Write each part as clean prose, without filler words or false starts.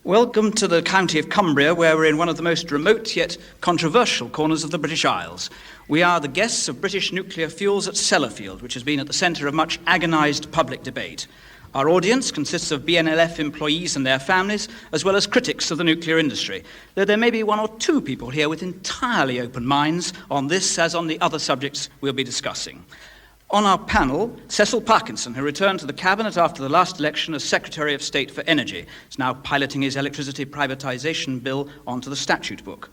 Welcome to the county of Cumbria, where we're in one of the most remote yet controversial corners of the British Isles. We are the guests of British nuclear fuels at Sellafield, which has been at the centre of much agonised public debate. Our audience consists of BNLF employees and their families, as well as critics of the nuclear industry, though there may be one or two people here with entirely open minds on this as on the other subjects we'll be discussing. On our panel, Cecil Parkinson, who returned to the Cabinet after the last election as Secretary of State for Energy, is now piloting his electricity privatisation bill onto the statute book.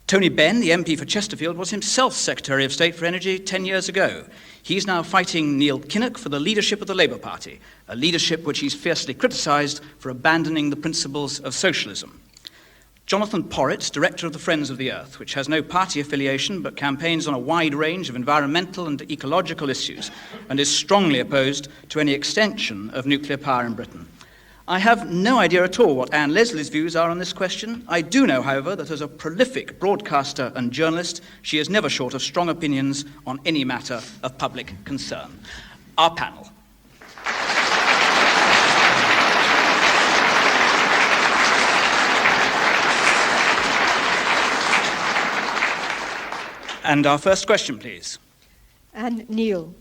Tony Benn, the MP for Chesterfield, was himself Secretary of State for Energy 10 years ago. He's now fighting Neil Kinnock for the leadership of the Labour Party, a leadership which he's fiercely criticised for abandoning the principles of socialism. Jonathan Porritt, Director of the Friends of the Earth, which has no party affiliation but campaigns on a wide range of environmental and ecological issues and is strongly opposed to any extension of nuclear power in Britain. I have no idea at all what Anne Leslie's views are on this question. I do know, however, that as a prolific broadcaster and journalist, she is never short of strong opinions on any matter of public concern. Our panel. And our first question, please. And Neil,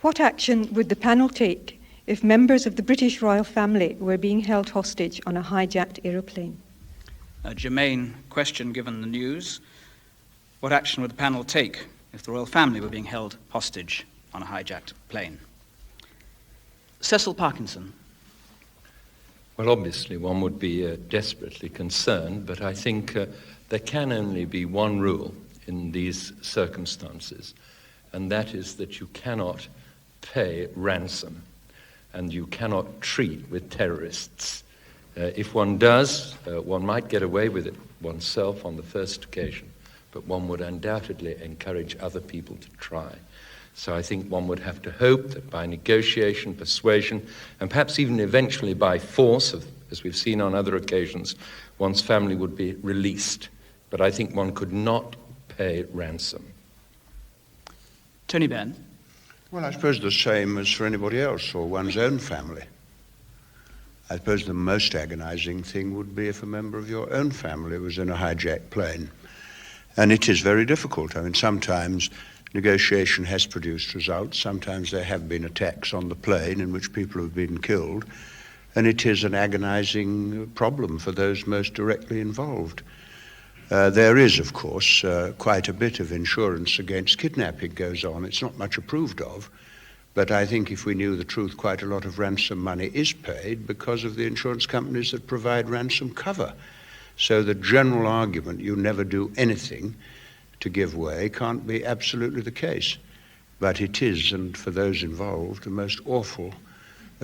what action would the panel take if members of the British royal family were being held hostage on a hijacked aeroplane? A germane question given the news. What action would the panel take if the royal family were being held hostage on a hijacked plane? Cecil Parkinson. Well, obviously one would be desperately concerned, but I think there can only be one rule in these circumstances, and that is that you cannot pay ransom and you cannot treat with terrorists. If one does, one might get away with it oneself on the first occasion, but one would undoubtedly encourage other people to try. So I think one would have to hope that by negotiation, persuasion, and perhaps even eventually by force, as we've seen on other occasions, one's family would be released. But I think one could not pay ransom. Tony Benn. Well, I suppose the same as for anybody else or one's own family. I suppose the most agonizing thing would be if a member of your own family was in a hijacked plane. And it is very difficult. I mean, sometimes negotiation has produced results. Sometimes there have been attacks on the plane in which people have been killed. And it is an agonizing problem for those most directly involved. There is, of course, quite a bit of insurance against kidnapping goes on. It's not much approved of, but I think if we knew the truth, quite a lot of ransom money is paid because of the insurance companies that provide ransom cover. So the general argument, you never do anything to give way, can't be absolutely the case. But it is, and for those involved, a most awful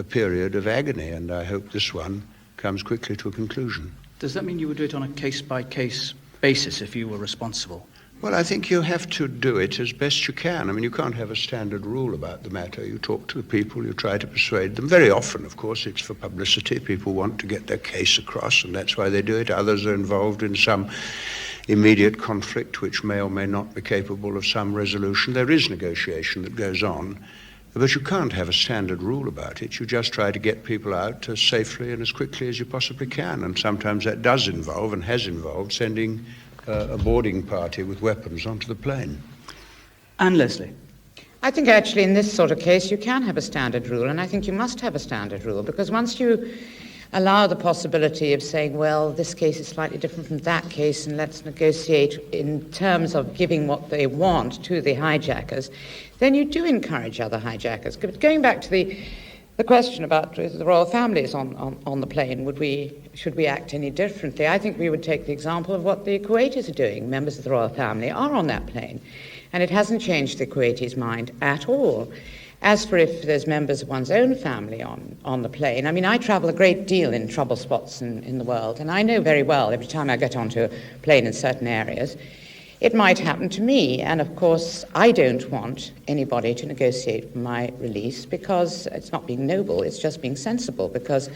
period of agony, and I hope this one comes quickly to a conclusion. Does that mean you would do it on a case-by-case basis if you were responsible? Well, I think you have to do it as best you can. I mean, you can't have a standard rule about the matter. You talk to the people, you try to persuade them. Very often, of course, it's for publicity. People want to get their case across, and that's why they do it. Others are involved in some immediate conflict which may or may not be capable of some resolution. There is negotiation that goes on, but you can't have a standard rule about it. You just try to get people out as safely and as quickly as you possibly can. And sometimes that does involve, and has involved, sending a boarding party with weapons onto the plane. Anne Leslie. I think actually in this sort of case you can have a standard rule, and I think you must have a standard rule, because once you allow the possibility of saying, well, this case is slightly different from that case, and let's negotiate in terms of giving what they want to the hijackers, then you do encourage other hijackers. But going back to the question about the royal families on the plane, should we act any differently? I think we would take the example of what the Kuwaitis are doing. Members of the royal family are on that plane, and it hasn't changed the Kuwaitis' mind at all. As for if there's members of one's own family on the plane, I mean, I travel a great deal in trouble spots in the world, and I know very well every time I get onto a plane in certain areas, it might happen to me. And of course, I don't want anybody to negotiate for my release, because it's not being noble, it's just being sensible, because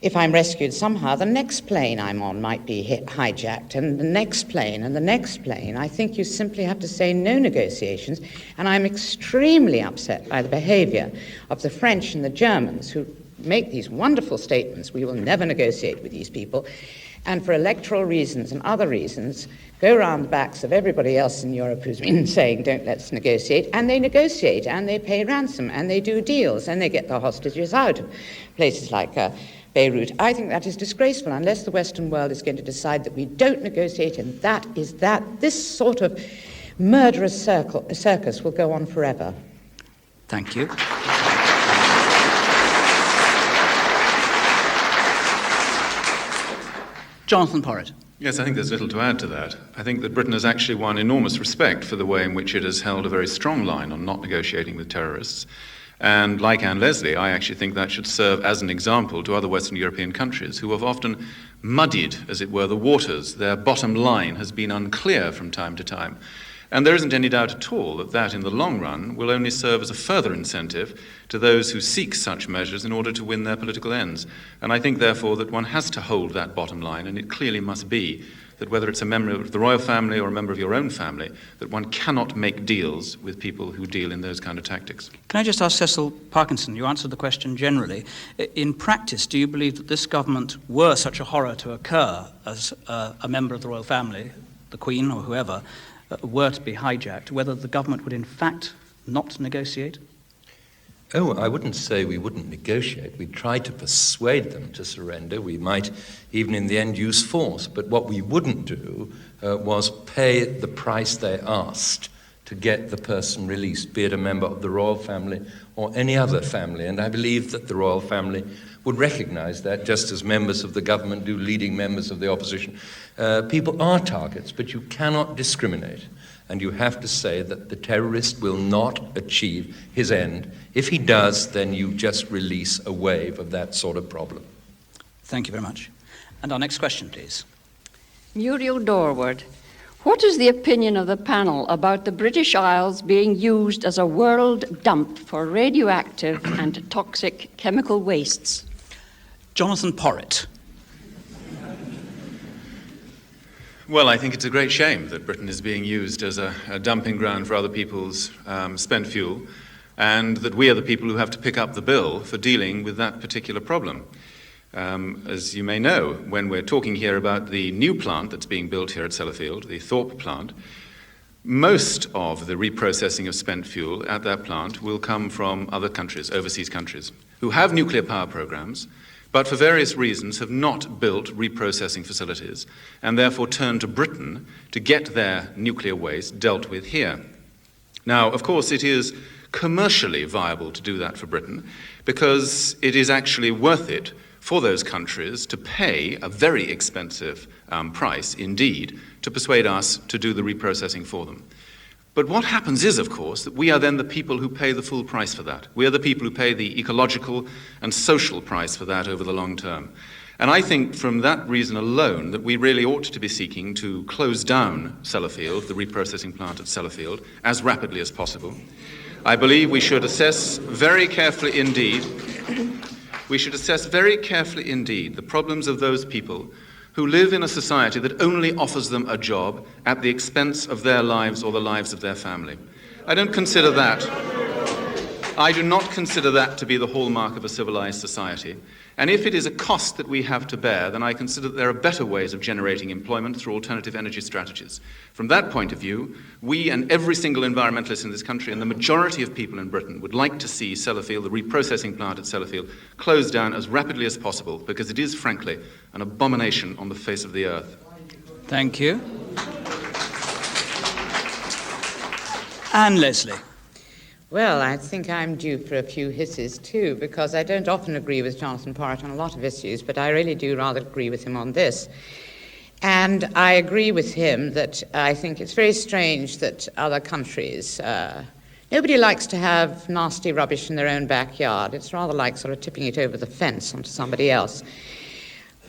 if I'm rescued somehow, the next plane I'm on might be hijacked, and the next plane, and the next plane. I think you simply have to say no negotiations, and I'm extremely upset by the behavior of the French and the Germans, who make these wonderful statements, we will never negotiate with these people, and for electoral reasons and other reasons, go around the backs of everybody else in Europe who's been saying, don't let's negotiate, and they negotiate, and they pay ransom, and they do deals, and they get the hostages out of places like Beirut. I think that is disgraceful unless the Western world is going to decide that we don't negotiate, and this sort of murderous circus will go on forever. Thank you. Jonathan Porritt. Yes, I think there's little to add to that. I think that Britain has actually won enormous respect for the way in which it has held a very strong line on not negotiating with terrorists. And like Anne Leslie, I actually think that should serve as an example to other Western European countries who have often muddied, as it were, the waters. Their bottom line has been unclear from time to time. And there isn't any doubt at all that in the long run will only serve as a further incentive to those who seek such measures in order to win their political ends. And I think, therefore, that one has to hold that bottom line, and it clearly must be that whether it's a member of the royal family or a member of your own family, that one cannot make deals with people who deal in those kind of tactics. Can I just ask Cecil Parkinson, you answered the question generally. In practice, do you believe that this government, were such a horror to occur as a member of the royal family, the Queen or whoever, were to be hijacked, whether the government would in fact not negotiate? Oh, I wouldn't say we wouldn't negotiate. We'd try to persuade them to surrender. We might even in the end use force. But what we wouldn't do was pay the price they asked to get the person released, be it a member of the royal family or any other family. And I believe that the royal family would recognize that, just as members of the government do, leading members of the opposition. People are targets, but you cannot discriminate. And you have to say that the terrorist will not achieve his end. If he does, then you just release a wave of that sort of problem. Thank you very much. And our next question, please. Muriel Dorward. What is the opinion of the panel about the British Isles being used as a world dump for radioactive and toxic chemical wastes? Jonathan Porritt. Well, I think it's a great shame that Britain is being used as a dumping ground for other people's spent fuel, and that we are the people who have to pick up the bill for dealing with that particular problem. As you may know, when we're talking here about the new plant that's being built here at Sellafield, the Thorpe plant, most of the reprocessing of spent fuel at that plant will come from other countries, overseas countries, who have nuclear power programs, but for various reasons have not built reprocessing facilities and therefore turn to Britain to get their nuclear waste dealt with here. Now, of course, it is commercially viable to do that for Britain because it is actually worth it for those countries to pay a very expensive price indeed to persuade us to do the reprocessing for them. But what happens is, of course, that we are then the people who pay the full price for that. We are the people who pay the ecological and social price for that over the long term. And I think from that reason alone that we really ought to be seeking to close down Sellafield, the reprocessing plant at Sellafield, as rapidly as possible. I believe we should assess very carefully indeed the problems of those people who live in a society that only offers them a job at the expense of their lives or the lives of their family. I do not consider that to be the hallmark of a civilized society. And if it is a cost that we have to bear, then I consider that there are better ways of generating employment through alternative energy strategies. From that point of view, we and every single environmentalist in this country and the majority of people in Britain would like to see Sellafield, the reprocessing plant at Sellafield, closed down as rapidly as possible because it is, frankly, an abomination on the face of the earth. Thank you. Anne Leslie. Well, I think I'm due for a few hisses too, because I don't often agree with Jonathan Porritt on a lot of issues, but I really do rather agree with him on this. And I agree with him that I think it's very strange that other countries, nobody likes to have nasty rubbish in their own backyard. It's rather like sort of tipping it over the fence onto somebody else.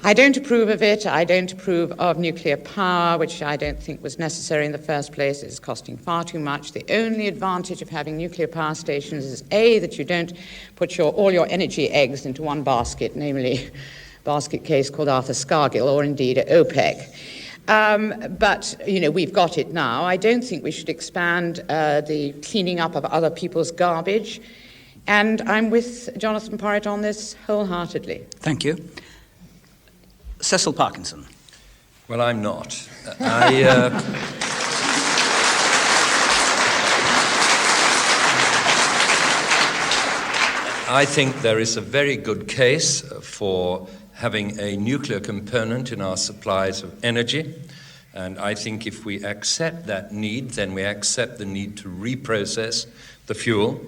I don't approve of it. I don't approve of nuclear power, which I don't think was necessary in the first place. It's costing far too much. The only advantage of having nuclear power stations is, A, that you don't put all your energy eggs into one basket, namely a basket case called Arthur Scargill, or indeed OPEC. But, we've got it now. I don't think we should expand the cleaning up of other people's garbage. And I'm with Jonathan Porritt on this wholeheartedly. Thank you. Cecil Parkinson. Well, I'm not. I think there is a very good case for having a nuclear component in our supplies of energy. And I think if we accept that need, then we accept the need to reprocess the fuel.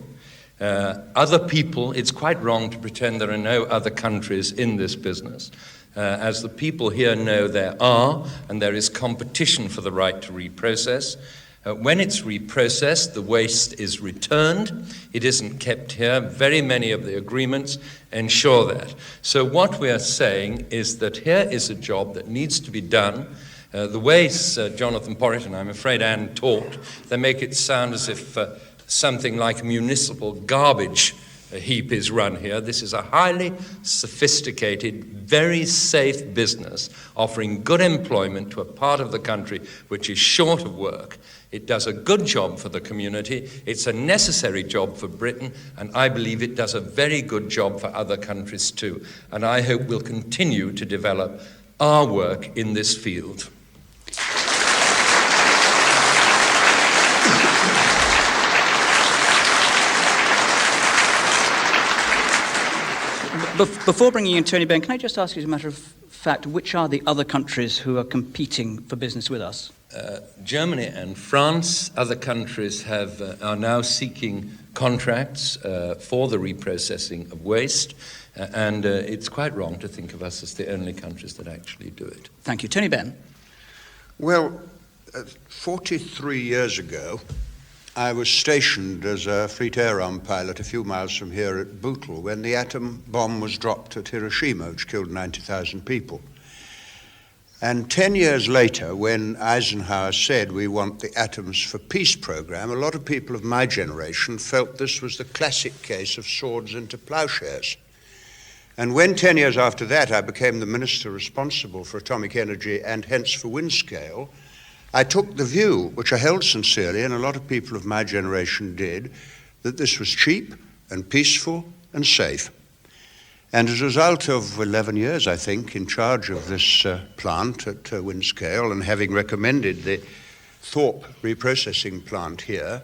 Other people, it's quite wrong to pretend there are no other countries in this business. As the people here know, there are, and there is competition for the right to reprocess. When it's reprocessed, the waste is returned. It isn't kept here. Very many of the agreements ensure that. So what we are saying is that here is a job that needs to be done. The ways Jonathan Porritt and I'm afraid Anne talked, they make it sound as if something like a municipal garbage heap is run here. This is a highly sophisticated, very safe business offering good employment to a part of the country which is short of work. It does a good job for the community. It's a necessary job for Britain, and I believe it does a very good job for other countries too. And I hope we'll continue to develop our work in this field. Before bringing in Tony Benn, can I just ask you, as a matter of fact, which are the other countries who are competing for business with us? Germany and France. Other countries are now seeking contracts for the reprocessing of waste, and it's quite wrong to think of us as the only countries that actually do it. Thank you. Tony Benn. Well, 43 years ago, I was stationed as a fleet air arm pilot a few miles from here at Bootle when the atom bomb was dropped at Hiroshima, which killed 90,000 people. And 10 years later, when Eisenhower said we want the Atoms for Peace program, a lot of people of my generation felt this was the classic case of swords into plowshares. And when 10 years after that I became the minister responsible for atomic energy and hence for Windscale, I took the view, which I held sincerely, and a lot of people of my generation did, that this was cheap and peaceful and safe. And as a result of 11 years, I think, in charge of this plant at Windscale and having recommended the Thorpe reprocessing plant here,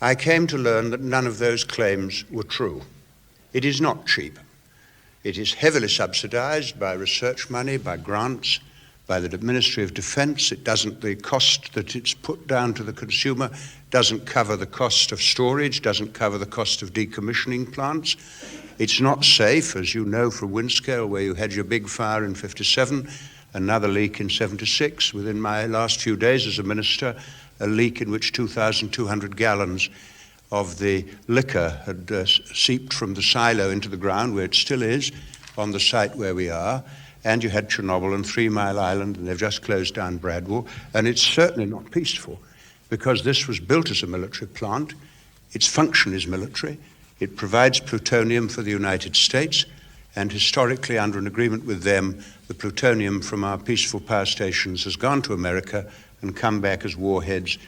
I came to learn that none of those claims were true. It is not cheap. It is heavily subsidized by research money, by grants, by the Ministry of Defense. It doesn't, the cost that it's put down to the consumer doesn't cover the cost of storage, doesn't cover the cost of decommissioning plants. It's not safe, as you know from Windscale, where you had your big fire in 57, another leak in 76. Within my last few days as a minister, a leak in which 2,200 gallons of the liquor had seeped from the silo into the ground, where it still is, on the site where we are. And you had Chernobyl and 3 Mile Island, and they've just closed down Bradwell. And it's certainly not peaceful, because this was built as a military plant. Its function is military. It provides plutonium for the United States, and historically, under an agreement with them, the plutonium from our peaceful power stations has gone to America and come back as warheads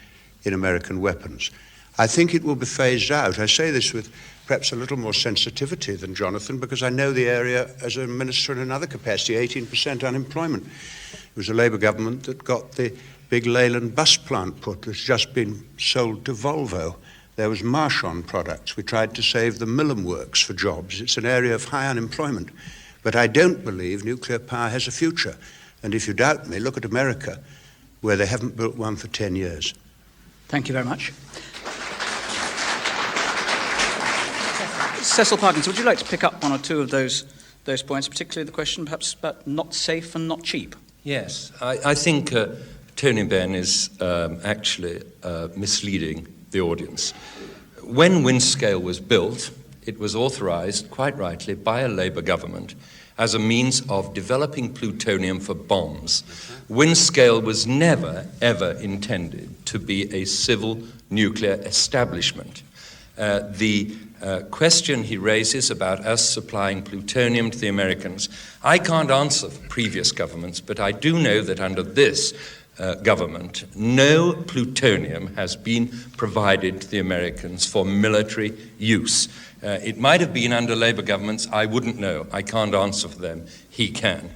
in American weapons. I think it will be phased out. I say this with perhaps a little more sensitivity than Jonathan, because I know the area as a minister in another capacity, 18% unemployment. It was a Labour government that got the big Leyland bus plant put that's just been sold to Volvo. There was Marchon products. We tried to save the Millam Works for jobs. It's an area of high unemployment. But I don't believe nuclear power has a future. And if you doubt me, look at America, where they haven't built one for 10 years. Thank you very much. Cecil Parkinson, would you like to pick up one or two of those points, particularly the question perhaps about not safe and not cheap? Yes, I think Tony Benn is actually misleading the audience. When Windscale was built, it was authorized, quite rightly, by a Labour government as a means of developing plutonium for bombs. Windscale was never, ever intended to be a civil nuclear establishment. The question he raises about us supplying plutonium to the Americans, I can't answer for previous governments, but I do know that under this government, no plutonium has been provided to the Americans for military use. It might have been under Labour governments. I wouldn't know. I can't answer for them. He can.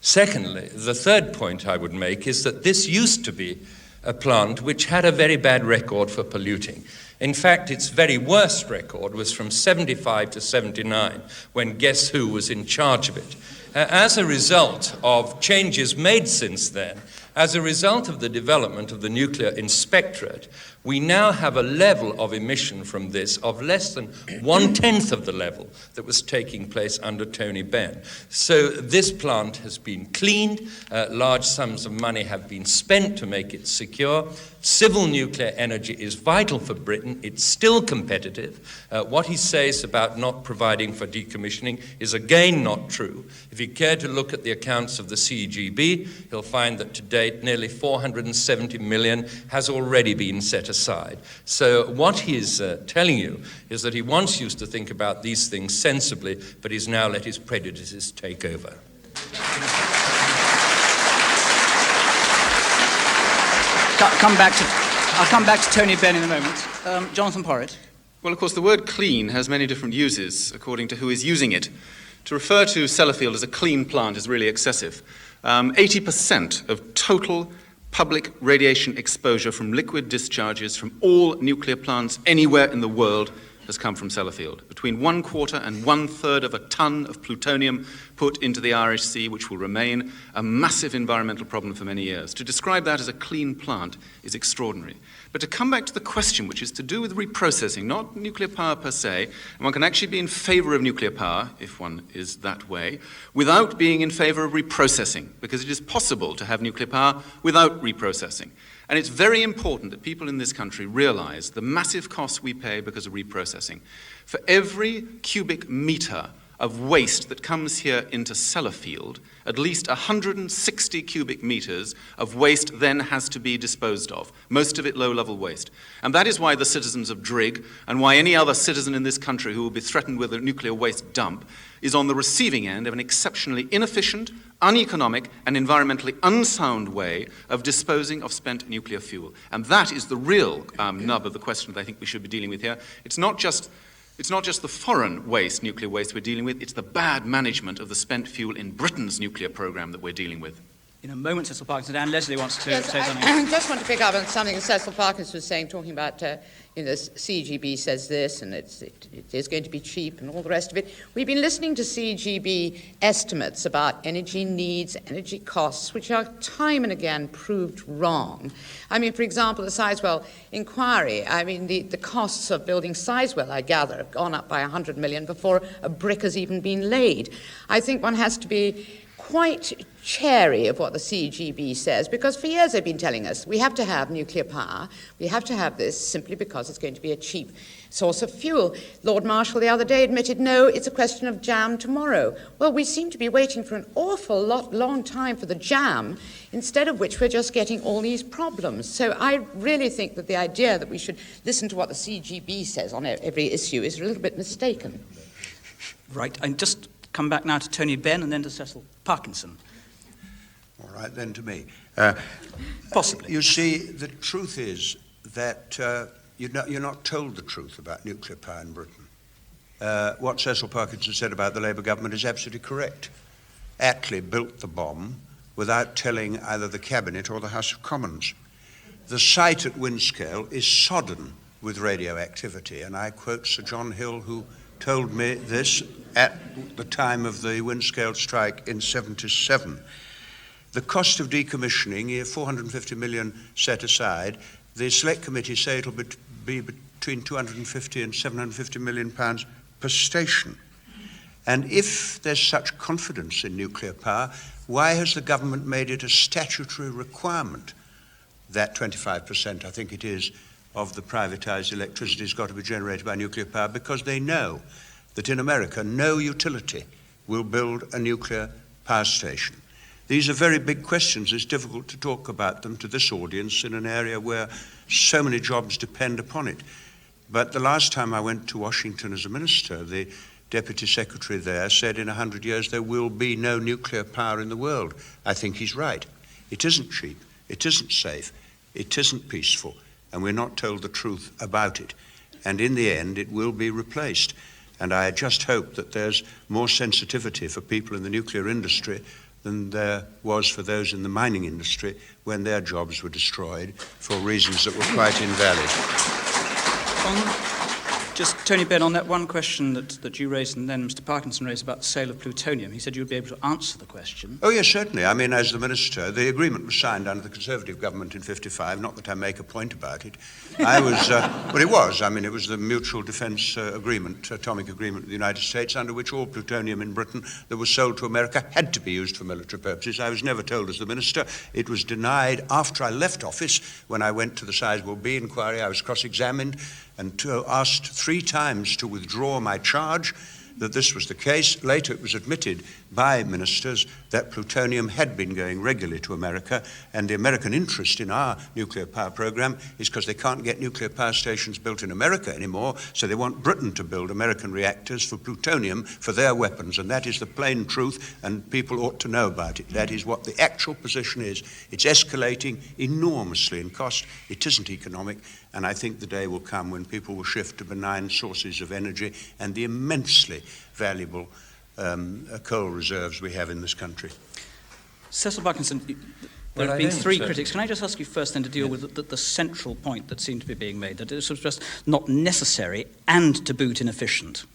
Secondly, the third point I would make is that this used to be a plant which had a very bad record for polluting. In fact, its very worst record was from 75 to 79, when Guess Who was in charge of it. As a result of changes made since then, as a result of the development of the Nuclear Inspectorate, we now have a level of emission from this of less than 1/10 of the level that was taking place under Tony Benn. So this plant has been cleaned, large sums of money have been spent to make it secure. Civil nuclear energy is vital for Britain. It's still competitive. What he says about not providing for decommissioning is again not true. If you care to look at the accounts of the CGB, he'll find that to date nearly 470 million has already been set aside. So what he's telling you is that he once used to think about these things sensibly, but he's now let his prejudices take over. I'll come back to Tony Benn in a moment. Jonathan Porritt. Well, of course, the word clean has many different uses according to who is using it. To refer to Sellafield as a clean plant is really excessive. 80% of total public radiation exposure from liquid discharges from all nuclear plants anywhere in the world has come from Sellafield. Between 1/4 and 1/3 of a ton of plutonium put into the Irish Sea, which will remain a massive environmental problem for many years. To describe that as a clean plant is extraordinary. But to come back to the question, which is to do with reprocessing, not nuclear power per se, and one can actually be in favor of nuclear power, if one is that way, without being in favor of reprocessing, because it is possible to have nuclear power without reprocessing. And it's very important that people in this country realize the massive costs we pay because of reprocessing. For every cubic meter of waste that comes here into Sellafield, at least 160 cubic meters of waste then has to be disposed of, most of it low-level waste. And that is why the citizens of Drigg, and why any other citizen in this country who will be threatened with a nuclear waste dump, is on the receiving end of an exceptionally inefficient, uneconomic, and environmentally unsound way of disposing of spent nuclear fuel. And that is the real nub of the question that I think we should be dealing with here. It's not just the foreign waste, nuclear waste we're dealing with, it's the bad management of the spent fuel in Britain's nuclear program that we're dealing with. In a moment, Cecil Parkinson. Anne Leslie wants to say something. I just want to pick up on something that Cecil Parkinson was saying, talking about, CGB says this, and it is going to be cheap, and all the rest of it. We've been listening to CGB estimates about energy needs, energy costs, which are time and again proved wrong. I mean, for example, the Sizewell inquiry, I mean, the costs of building Sizewell, I gather, have gone up by 100 million before a brick has even been laid. I think one has to be quite chary of what the CGB says, because for years they've been telling us we have to have nuclear power, we have to have this simply because it's going to be a cheap source of fuel. Lord Marshall the other day admitted, no, it's a question of jam tomorrow. Well, we seem to be waiting for an long time for the jam, instead of which we're just getting all these problems. So I really think that the idea that we should listen to what the CGB says on every issue is a little bit mistaken. Right, and just come back now to Tony Benn and then to Cecil Parkinson. All right, then to me. Possibly. You see, the truth is that you're not told the truth about nuclear power in Britain. What Cecil Parkinson said about the Labour government is absolutely correct. Attlee built the bomb without telling either the Cabinet or the House of Commons. The site at Windscale is sodden with radioactivity, and I quote Sir John Hill, who told me this at the time of the Windscale strike in 1977. The cost of decommissioning, 450 million set aside. The Select Committee say it'll be between 250 and 750 million pounds per station. And if there's such confidence in nuclear power, why has the government made it a statutory requirement that 25%, I think it is, of the privatised electricity has got to be generated by nuclear power? Because they know that in America no utility will build a nuclear power station. These are very big questions. It's difficult to talk about them to this audience in an area where so many jobs depend upon it. But the last time I went to Washington as a minister, the Deputy Secretary there said in 100 years there will be no nuclear power in the world. I think he's right. It isn't cheap, it isn't safe, it isn't peaceful, and we're not told the truth about it. And in the end, it will be replaced. And I just hope that there's more sensitivity for people in the nuclear industry than there was for those in the mining industry when their jobs were destroyed for reasons that were quite invalid. Just, Tony Benn, on that one question that you raised and then Mr. Parkinson raised about the sale of plutonium, he said you would be able to answer the question. Oh, yes, certainly. I mean, as the Minister, the agreement was signed under the Conservative government in 55, not that I make a point about it. I was, but it was. I mean, it was the Mutual Defence Agreement, Atomic Agreement with the United States, under which all plutonium in Britain that was sold to America had to be used for military purposes. I was never told as the Minister. It was denied after I left office when I went to the Sizewell B inquiry. I was cross-examined and asked 3 times to withdraw my charge that this was the case. Later it was admitted by ministers that plutonium had been going regularly to America, and the American interest in our nuclear power program is because they can't get nuclear power stations built in America anymore, so they want Britain to build American reactors for plutonium for their weapons, and that is the plain truth, and people ought to know about it. That is what the actual position is. It's escalating enormously in cost. It isn't economic, and I think the day will come when people will shift to benign sources of energy and the immensely valuable coal reserves we have in this country. Cecil Parkinson, there have been 3 critics. Can I just ask you first then to deal with the central point that seemed to be being made, that this was just not necessary and to boot inefficient?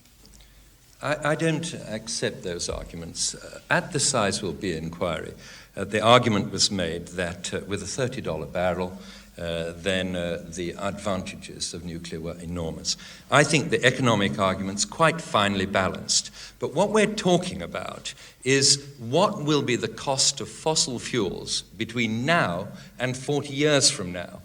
I don't accept those arguments. At the Sizewell B inquiry, the argument was made that with a $30 barrel, then the advantages of nuclear were enormous. I think the economic argument's quite finely balanced. But what we're talking about is what will be the cost of fossil fuels between now and 40 years from now.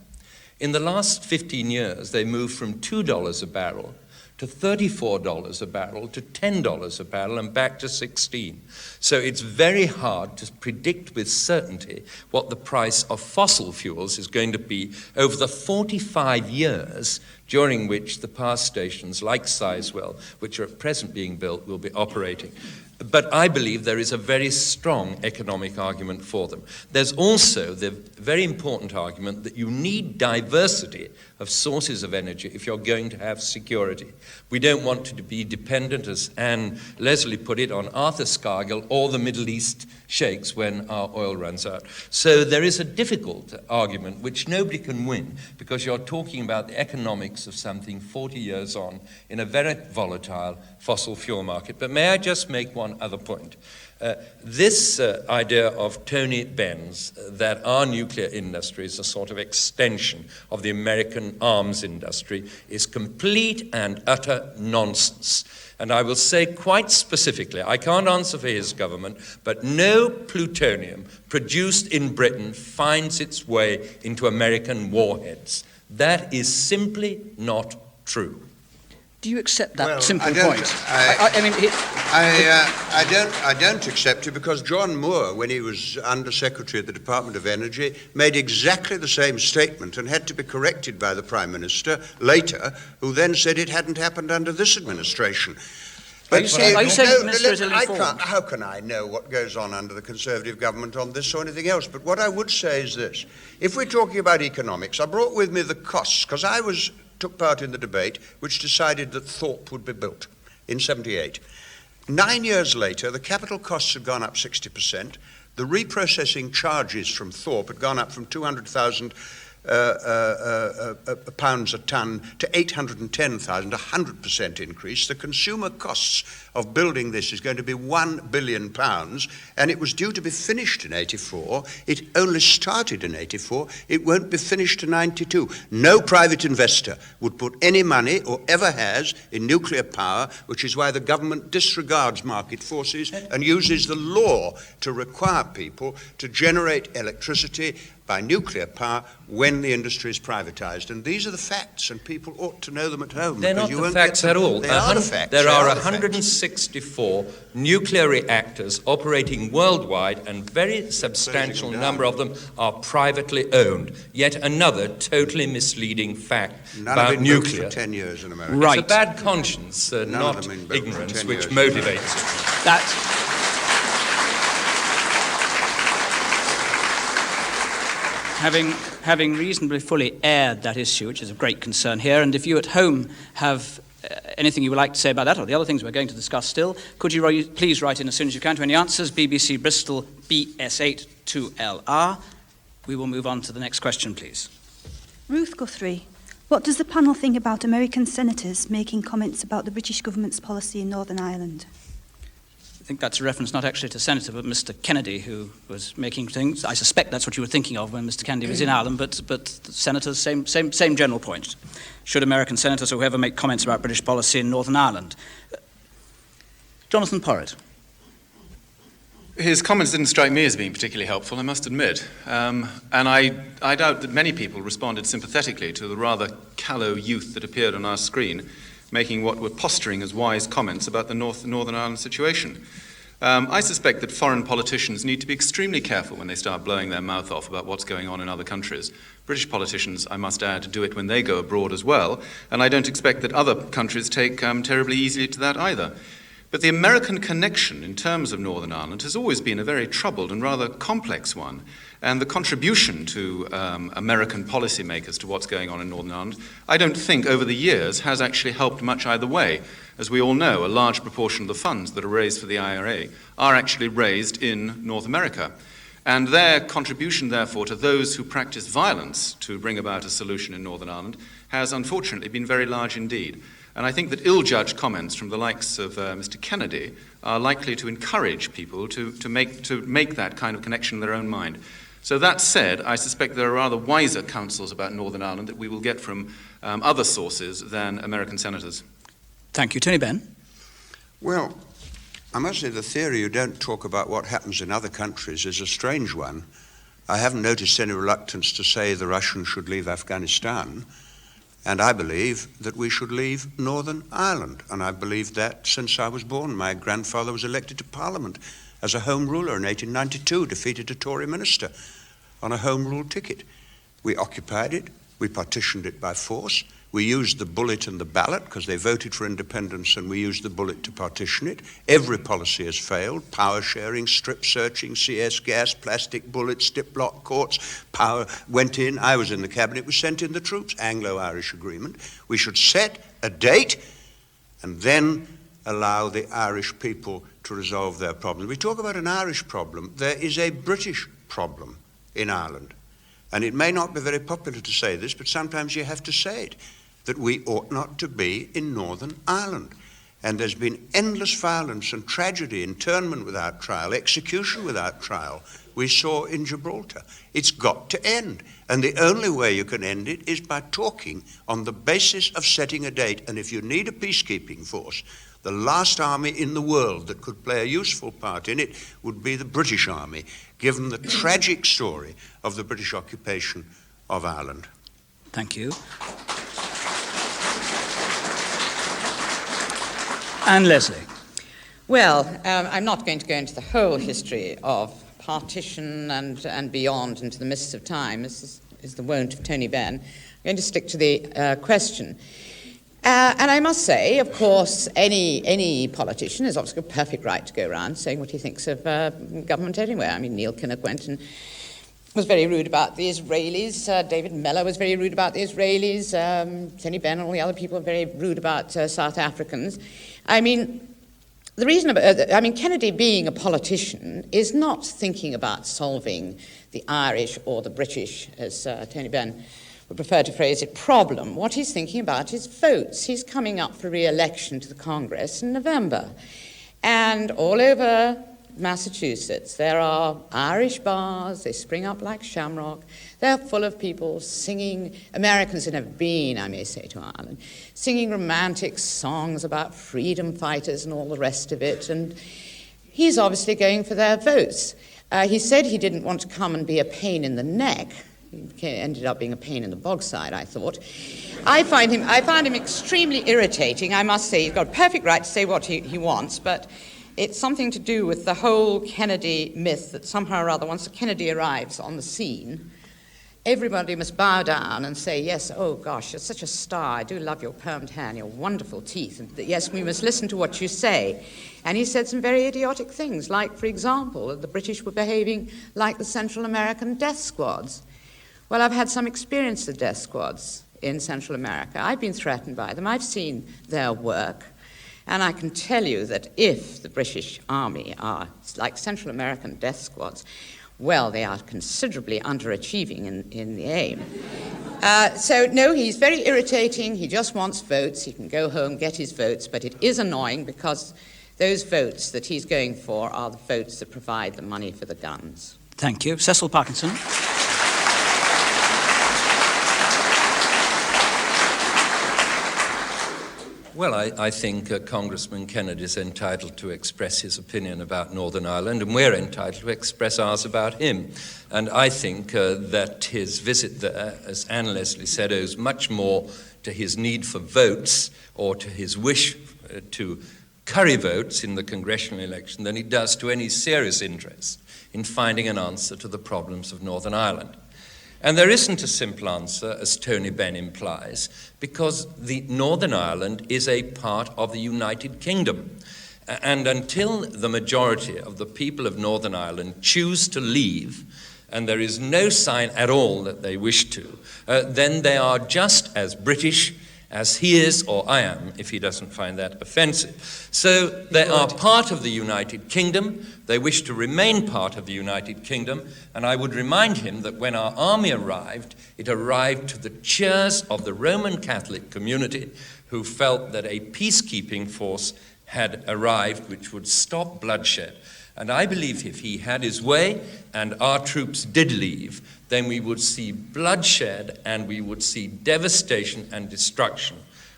In the last 15 years, they moved from $2 a barrel to $34 a barrel, to $10 a barrel, and back to 16. So it's very hard to predict with certainty what the price of fossil fuels is going to be over the 45 years during which the power stations like Sizewell, which are at present being built, will be operating. But I believe there is a very strong economic argument for them. There's also the very important argument that you need diversity of sources of energy if you're going to have security. We don't want to be dependent, as Anne Leslie put it, on Arthur Scargill or the Middle East sheikhs when our oil runs out. So there is a difficult argument which nobody can win, because you're talking about the economics of something 40 years on in a very volatile fossil fuel market. But may I just make one other point? This idea of Tony Benn's that our nuclear industry is a sort of extension of the American arms industry is complete and utter nonsense. And I will say quite specifically, I can't answer for his government, but no plutonium produced in Britain finds its way into American warheads. That is simply not true. Do you accept that simple point? I don't accept it, because John Moore, when he was Under Secretary at the Department of Energy, made exactly the same statement and had to be corrected by the Prime Minister later, who then said it hadn't happened under this administration. But are you saying the Minister is ill-informed? How can I know what goes on under the Conservative government on this or anything else? But what I would say is this. If we're talking about economics, I brought with me the costs, because I took part in the debate which decided that Thorpe would be built in 78. 9 years later, the capital costs had gone up 60%. The reprocessing charges from Thorpe had gone up from 200,000 pounds a tonne to 810,000, 100% increase. The consumer costs of building this is going to be £1 billion, and it was due to be finished in 84. It only started in 84. It won't be finished to 92. No private investor would put any money, or ever has, in nuclear power, which is why the government disregards market forces and uses the law to require people to generate electricity by nuclear power when the industry is privatised. And these are the facts, and people ought to know them at home. They're not the facts at all. They are the facts. There are 164 nuclear reactors operating worldwide, and very substantial number of them are privately owned. Yet another totally misleading fact about nuclear. For 10 years in America. Right. It's a bad conscience, not ignorance, which motivates it. Having reasonably fully aired that issue, which is of great concern here, and if you at home have anything you would like to say about that, or the other things we're going to discuss still, could you please write in as soon as you can to any answers, BBC Bristol BS8 2LR. We will move on to the next question, please. Ruth Guthrie, what does the panel think about American senators making comments about the British government's policy in Northern Ireland? I think that's a reference not actually to Senator, but Mr. Kennedy, who was making things. I suspect that's what you were thinking of when Mr. Kennedy was in Ireland, but the senators, same general point. Should American senators or whoever make comments about British policy in Northern Ireland? Jonathan Porritt. His comments didn't strike me as being particularly helpful, I must admit. And I doubt that many people responded sympathetically to the rather callow youth that appeared on our screen, making what were posturing as wise comments about the Northern Ireland situation. I suspect that foreign politicians need to be extremely careful when they start blowing their mouth off about what's going on in other countries. British politicians, I must add, do it when they go abroad as well, and I don't expect that other countries take terribly easily to that either. But the American connection in terms of Northern Ireland has always been a very troubled and rather complex one. And the contribution to American policymakers to what's going on in Northern Ireland, I don't think over the years has actually helped much either way. As we all know, a large proportion of the funds that are raised for the IRA are actually raised in North America. And their contribution, therefore, to those who practice violence to bring about a solution in Northern Ireland has unfortunately been very large indeed. And I think that ill-judged comments from the likes of Mr. Kennedy are likely to encourage people to make that kind of connection in their own mind. So that said, I suspect there are rather wiser counsels about Northern Ireland that we will get from other sources than American senators. Thank you. Tony Benn. Well, I must say the theory you don't talk about what happens in other countries is a strange one. I haven't noticed any reluctance to say the Russians should leave Afghanistan. And I believe that we should leave Northern Ireland. And I believe that since I was born. My grandfather was elected to Parliament as a Home Ruler in 1892, defeated a Tory minister on a Home Rule ticket. We occupied it, we partitioned it by force, we used the bullet and the ballot because they voted for independence, and we used the bullet to partition it. Every policy has failed: power sharing, strip searching, CS gas, plastic bullets, diplock courts. Power went in, I was in the cabinet, we sent in the troops, Anglo-Irish agreement. We should set a date and then allow the Irish people to resolve their problems. We talk about an Irish problem. There is a British problem in Ireland. And it may not be very popular to say this, but sometimes you have to say it, that we ought not to be in Northern Ireland. And there's been endless violence and tragedy, internment without trial, execution without trial. We saw in Gibraltar. It's got to end. And the only way you can end it is by talking on the basis of setting a date. And if you need a peacekeeping force, the last army in the world that could play a useful part in it would be the British Army, given the tragic story of the British occupation of Ireland. Thank you. Anne Leslie. Well, I'm not going to go into the whole history of partition and beyond into the mists of time. This is the wont of Tony Benn. I'm going to stick to the question. And I must say, of course, any politician has obviously got a perfect right to go around saying what he thinks of government anywhere. I mean, Neil Kinnock went and was very rude about the Israelis. David Mellor was very rude about the Israelis. Tony Benn and all the other people were very rude about South Africans. I mean, the reason Kennedy being a politician is not thinking about solving the Irish or the British, as Tony Benn would prefer to phrase it, problem. What he's thinking about is votes. He's coming up for re-election to the Congress in November. And all over Massachusetts, there are Irish bars. They spring up like shamrock. They're full of people singing, Americans who have never been, I may say, to Ireland, singing romantic songs about freedom fighters and all the rest of it. And he's obviously going for their votes. He said he didn't want to come and be a pain in the neck. He ended up being a pain in the bogside, I thought. I found him extremely irritating. I must say, he's got a perfect right to say what he wants, but it's something to do with the whole Kennedy myth that somehow or other, once Kennedy arrives on the scene, everybody must bow down and say, yes, oh gosh, you're such a star. I do love your permed hair and your wonderful teeth. And yes, we must listen to what you say. And he said some very idiotic things, like, for example, that the British were behaving like the Central American death squads. Well, I've had some experience with death squads in Central America. I've been threatened by them. I've seen their work. And I can tell you that if the British Army are like Central American death squads, well, they are considerably underachieving in the aim. So, no, he's very irritating. He just wants votes. He can go home, get his votes, but it is annoying because those votes that he's going for are the votes that provide the money for the guns. Thank you. Cecil Parkinson. Well, I think Congressman Kennedy is entitled to express his opinion about Northern Ireland, and we're entitled to express ours about him. And I think that his visit there, as Anne Leslie said, owes much more to his need for votes or to his wish to curry votes in the congressional election than it does to any serious interest in finding an answer to the problems of Northern Ireland. And there isn't a simple answer, as Tony Benn implies, because the Northern Ireland is a part of the United Kingdom. And until the majority of the people of Northern Ireland choose to leave, and there is no sign at all that they wish to, then they are just as British as he is or I am, if he doesn't find that offensive. So they are part of the United Kingdom. They wish to remain part of the United Kingdom. And I would remind him that when our army arrived, it arrived to the cheers of the Roman Catholic community, who felt that a peacekeeping force had arrived which would stop bloodshed. And I believe if he had his way and our troops did leave, then we would see bloodshed and we would see devastation and destruction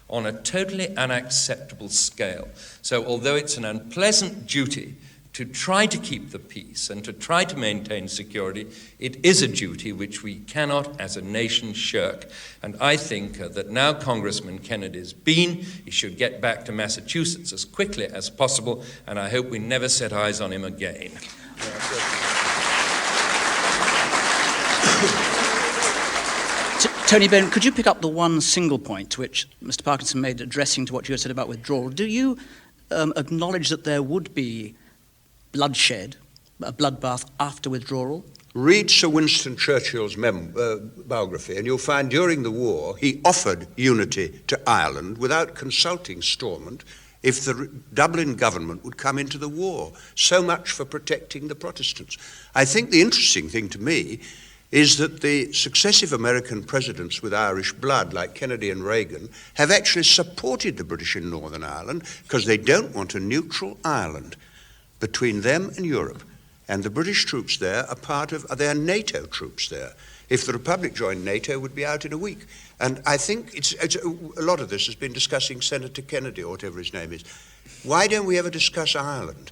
on a totally unacceptable scale. So although it's an unpleasant duty to try to keep the peace and to try to maintain security, it is a duty which we cannot as a nation shirk. And I think that now Congressman Kennedy's been, he should get back to Massachusetts as quickly as possible, and I hope we never set eyes on him again. Tony Benn, could you pick up the one single point which Mr. Parkinson made addressing to what you had said about withdrawal? Do you acknowledge that there would be bloodshed, a bloodbath after withdrawal? Read Sir Winston Churchill's biography, and you'll find during the war he offered unity to Ireland without consulting Stormont if the Dublin government would come into the war. So much for protecting the Protestants. I think the interesting thing to me is that the successive American presidents with Irish blood, like Kennedy and Reagan, have actually supported the British in Northern Ireland because they don't want a neutral Ireland between them and Europe. And the British troops there they're NATO troops there. If the Republic joined NATO, we'd be out in a week. And I think it's a lot of this has been discussing Senator Kennedy, or whatever his name is. Why don't we ever discuss Ireland?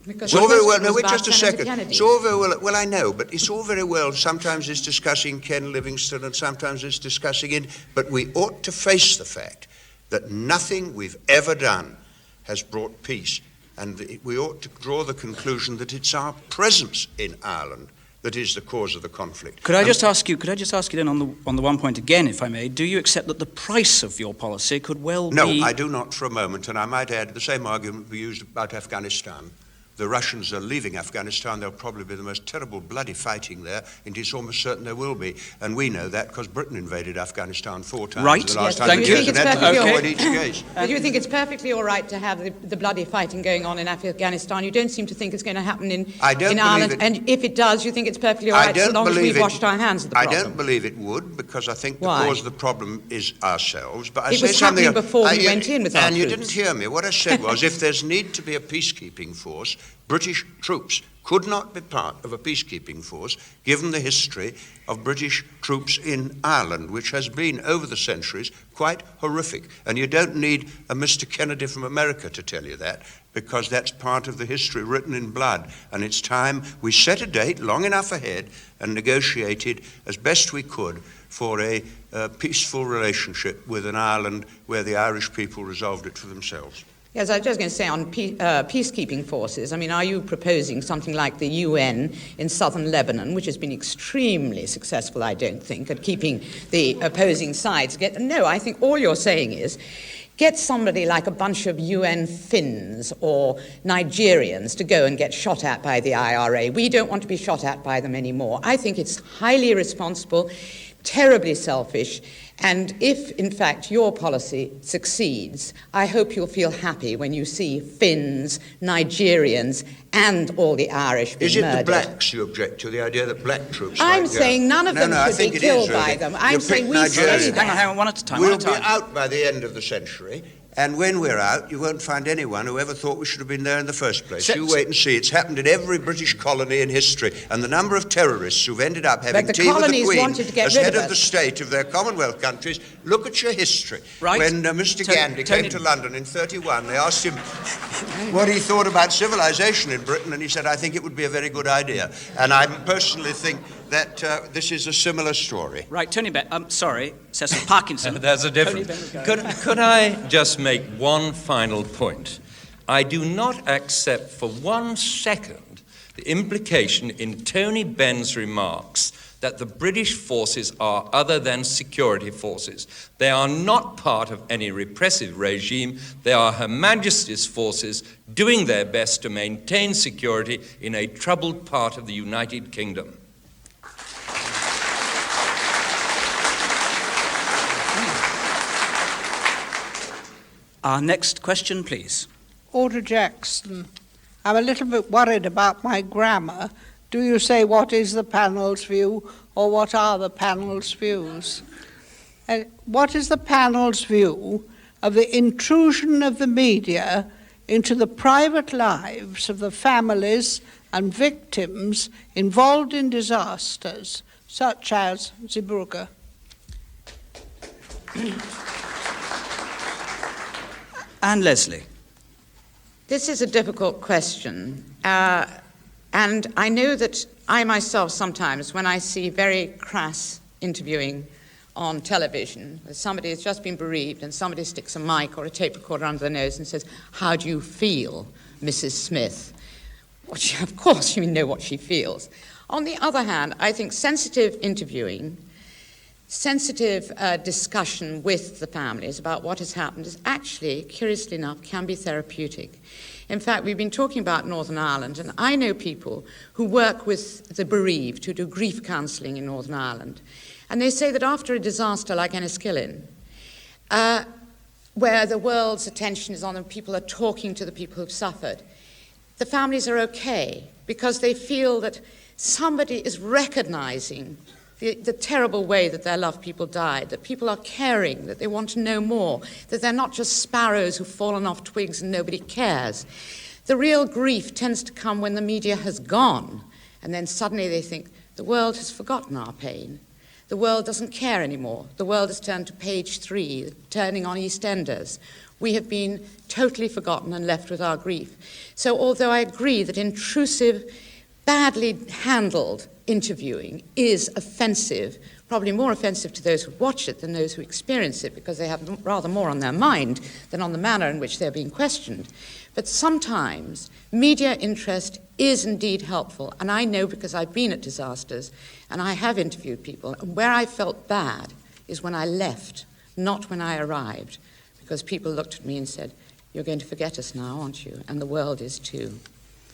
Because it's all very well. No, wait about just a Senator second. Kennedy. It's all very well. Well, I know, but it's all very well. Sometimes it's discussing Ken Livingstone, and sometimes it's discussing it. But we ought to face the fact that nothing we've ever done has brought peace, and we ought to draw the conclusion that it's our presence in Ireland that is the cause of the conflict. Could I just ask you then on the one point again, if I may, do you accept that the price of your policy could well be... No, I do not for a moment, and I might add the same argument we used about Afghanistan. The Russians are leaving Afghanistan. There'll probably be the most terrible bloody fighting there, and it's almost certain there will be. And we know that because Britain invaded Afghanistan 4 times right. in the last Yes, 100 years, and had to avoid each case. But you think it's perfectly all right to have the bloody fighting going on in Afghanistan? You don't seem to think it's going to happen in Ireland. And if it does, you think it's perfectly all right so long as we've washed our hands of the problem? I don't believe it would, because I think the cause of the problem is ourselves. But it was happening before we went in with our troops. And you troops. didn't hear me. What I said was, if there's need to be a peacekeeping force, British troops could not be part of a peacekeeping force, given the history of British troops in Ireland, which has been, over the centuries, quite horrific. And you don't need a Mr. Kennedy from America to tell you that, because that's part of the history written in blood. And it's time we set a date long enough ahead and negotiated as best we could for a peaceful relationship with an Ireland where the Irish people resolved it for themselves. Yes, I was just going to say on peacekeeping forces, I mean, are you proposing something like the UN in southern Lebanon, which has been extremely successful, I don't think, at keeping the opposing sides? No, I think all you're saying is get somebody like a bunch of UN Finns or Nigerians to go and get shot at by the IRA. We don't want to be shot at by them anymore. I think it's highly irresponsible, terribly selfish, And if, in fact, your policy succeeds, I hope you'll feel happy when you see Finns, Nigerians, and all the Irish being murdered. Is it the blacks you object to, the idea that black troops I'm might go? saying none of them should be killed by really. them. I'm saying we Nigerians. say that. Hang on, one at a time. We'll be out by the end of the century, and when we're out, you won't find anyone who ever thought we should have been there in the first place. You wait and see. It's happened in every British colony in history, and the number of terrorists who've ended up having tea with the Queen as head of the state of their Commonwealth countries. Look at your history. Right. When Mr. Gandhi came to London in 1931, they asked him what he thought about civilization in Britain, and he said, I think it would be a very good idea. And I personally think that this is a similar story. Right, Tony Benn. Sorry, Cecil Parkinson. There's a difference. Could I just make one final point? I do not accept for 1 second the implication in Tony Benn's remarks that the British forces are other than security forces. They are not part of any repressive regime. They are Her Majesty's forces doing their best to maintain security in a troubled part of the United Kingdom. Our next question, please. Order Jackson, I'm a little bit worried about my grammar. Do you say what is the panel's view, or what are the panel's views? What is the panel's view of the intrusion of the media into the private lives of the families and victims involved in disasters, such as Zeebrugge? And Leslie. This is a difficult question. And I know that I myself sometimes, when I see very crass interviewing on television, where somebody has just been bereaved and somebody sticks a mic or a tape recorder under their nose and says, how do you feel, Mrs. Smith? Of course you know what she feels. On the other hand, I think sensitive interviewing, sensitive discussion with the families about what has happened is actually, curiously enough, can be therapeutic. In fact, we've been talking about Northern Ireland, and I know people who work with the bereaved, who do grief counselling in Northern Ireland, and they say that after a disaster like Enniskillen, where the world's attention is on them, people are talking to the people who've suffered, the families are okay because they feel that somebody is recognising the terrible way that their loved people died, that people are caring, that they want to know more, that they're not just sparrows who've fallen off twigs and nobody cares. The real grief tends to come when the media has gone, and then suddenly they think, the world has forgotten our pain. The world doesn't care anymore. The world has turned to page 3, turning on EastEnders. We have been totally forgotten and left with our grief. So although I agree that intrusive, badly handled interviewing is offensive, probably more offensive to those who watch it than those who experience it, because they have rather more on their mind than on the manner in which they're being questioned. But sometimes media interest is indeed helpful, and I know because I've been at disasters and I have interviewed people, and where I felt bad is when I left, not when I arrived, because people looked at me and said, you're going to forget us now, aren't you? And the world is too.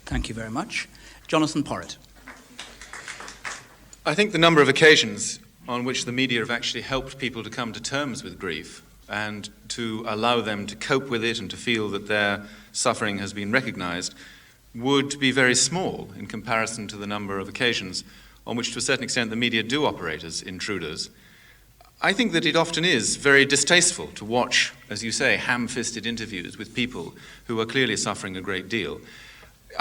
Thank you very much. Jonathan Porritt. I think the number of occasions on which the media have actually helped people to come to terms with grief and to allow them to cope with it and to feel that their suffering has been recognised would be very small in comparison to the number of occasions on which, to a certain extent, the media do operate as intruders. I think that it often is very distasteful to watch, as you say, ham-fisted interviews with people who are clearly suffering a great deal.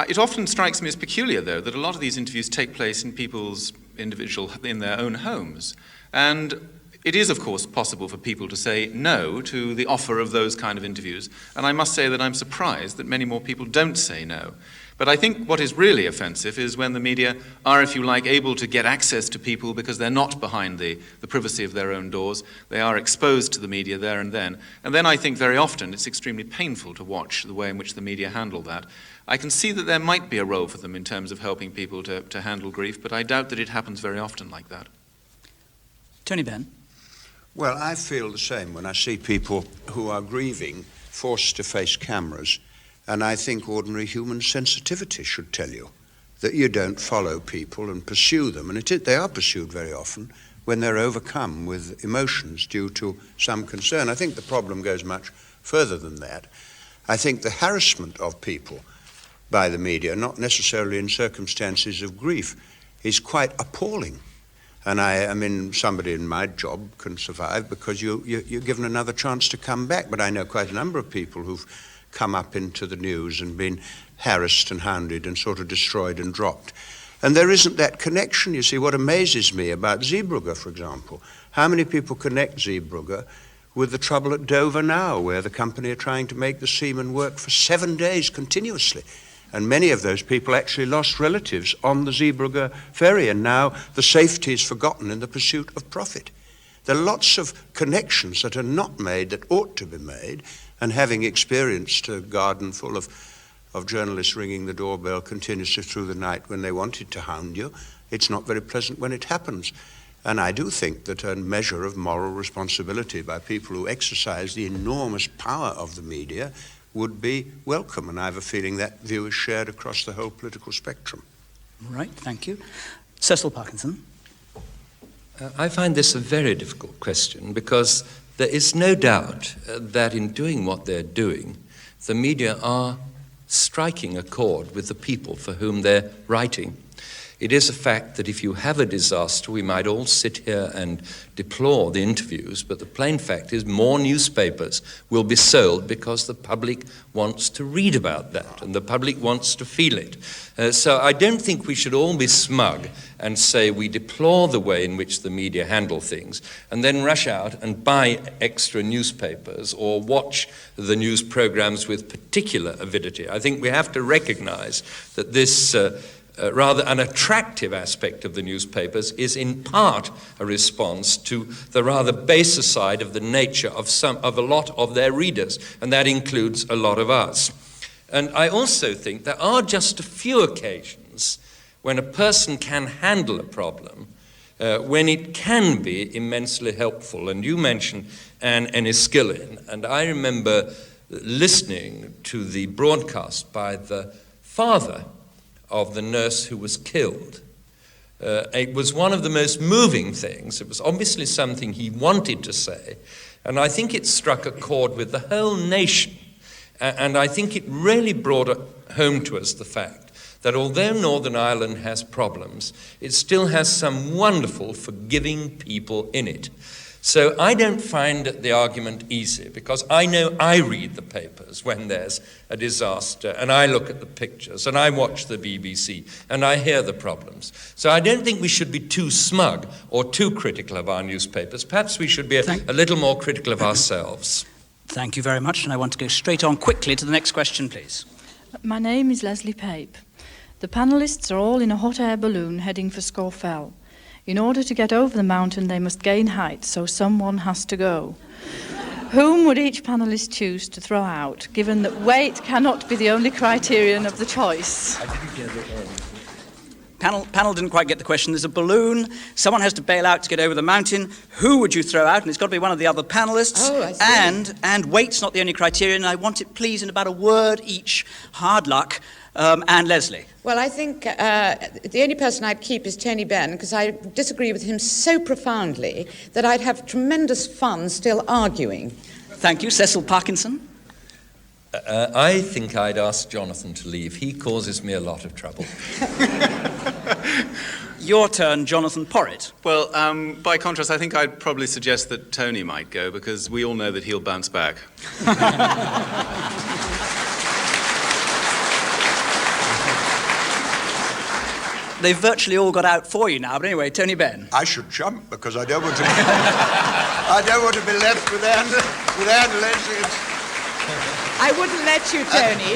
It often strikes me as peculiar, though, that a lot of these interviews take place in in their own homes. And it is, of course, possible for people to say no to the offer of those kind of interviews. And I must say that I'm surprised that many more people don't say no. But I think what is really offensive is when the media are, if you like, able to get access to people because they're not behind the privacy of their own doors. They are exposed to the media there and then. And then I think very often it's extremely painful to watch the way in which the media handle that. I can see that there might be a role for them in terms of helping people to handle grief, but I doubt that it happens very often like that. Tony Benn. Well, I feel the same when I see people who are grieving forced to face cameras, and I think ordinary human sensitivity should tell you that you don't follow people and pursue them. And they are pursued very often when they're overcome with emotions due to some concern. I think the problem goes much further than that. I think the harassment of people by the media, not necessarily in circumstances of grief, is quite appalling. And I mean, somebody in my job can survive because you're given another chance to come back. But I know quite a number of people who've come up into the news and been harassed and hounded and sort of destroyed and dropped. And there isn't that connection. You see, what amazes me about Zeebrugge, for example, how many people connect Zeebrugge with the trouble at Dover now, where the company are trying to make the seamen work for 7 days continuously. And many of those people actually lost relatives on the Zeebrugge ferry, and now the safety is forgotten in the pursuit of profit. There are lots of connections that are not made that ought to be made, and having experienced a garden full of journalists ringing the doorbell continuously through the night when they wanted to hound you, it's not very pleasant when it happens. And I do think that a measure of moral responsibility by people who exercise the enormous power of the media would be welcome, and I have a feeling that view is shared across the whole political spectrum. Right, thank you. Cecil Parkinson. I find this a very difficult question because there is no doubt that in doing what they're doing, the media are striking a chord with the people for whom they're writing. It is a fact that if you have a disaster, we might all sit here and deplore the interviews, but the plain fact is more newspapers will be sold because the public wants to read about that and the public wants to feel it. So I don't think we should all be smug and say we deplore the way in which the media handle things and then rush out and buy extra newspapers or watch the news programs with particular avidity. I think we have to recognize that this rather unattractive aspect of the newspapers is in part a response to the rather baser side of the nature of a lot of their readers, and that includes a lot of us. And I also think there are just a few occasions when a person can handle a problem, when it can be immensely helpful. And you mentioned Anne Enniskillen, and I remember listening to the broadcast by the father of the nurse who was killed. It was one of the most moving things. It was obviously something he wanted to say, and I think it struck a chord with the whole nation. And I think it really brought home to us the fact that although Northern Ireland has problems, it still has some wonderful, forgiving people in it. So I don't find the argument easy, because I know I read the papers when there's a disaster, and I look at the pictures, and I watch the BBC, and I hear the problems. So I don't think we should be too smug or too critical of our newspapers. Perhaps we should be a little more critical of ourselves. Thank you very much, and I want to go straight on quickly to the next question, please. My name is Leslie Pape. The panellists are all in a hot air balloon heading for Scawfell. In order to get over the mountain, they must gain height, so someone has to go. Whom would each panellist choose to throw out, given that weight cannot be the only criterion of the choice? I didn't get it. Panel didn't quite get the question. There's a balloon. Someone has to bail out to get over the mountain. Who would you throw out? And it's got to be one of the other panellists. Oh, I see. And weight's not the only criterion. I want it, please, in about a word each. Hard luck. And Leslie. Well, I think the only person I'd keep is Tony Benn, because I disagree with him so profoundly that I'd have tremendous fun still arguing. Thank you. Cecil Parkinson. I think I'd ask Jonathan to leave. He causes me a lot of trouble. Your turn, Jonathan Porritt. Well, by contrast, I think I'd probably suggest that Tony might go, because we all know that he'll bounce back. They've virtually all got out for you now, but anyway, Tony Benn. I should jump because I don't want to. I don't want to be left with Anne Leslie. I wouldn't let you, Tony.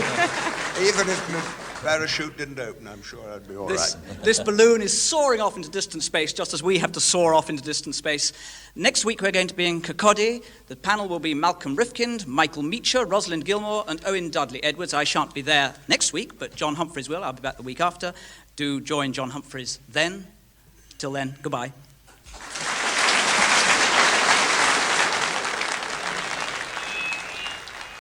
Even if the parachute didn't open, I'm sure I'd be all right. This balloon is soaring off into distant space, just as we have to soar off into distant space. Next week we're going to be in Kirkcaldy. The panel will be Malcolm Rifkind, Michael Meacher, Rosalind Gilmore, and Owen Dudley Edwards. I shan't be there next week, but John Humphreys will. I'll be back the week after. Do join John Humphreys then. Till then, goodbye.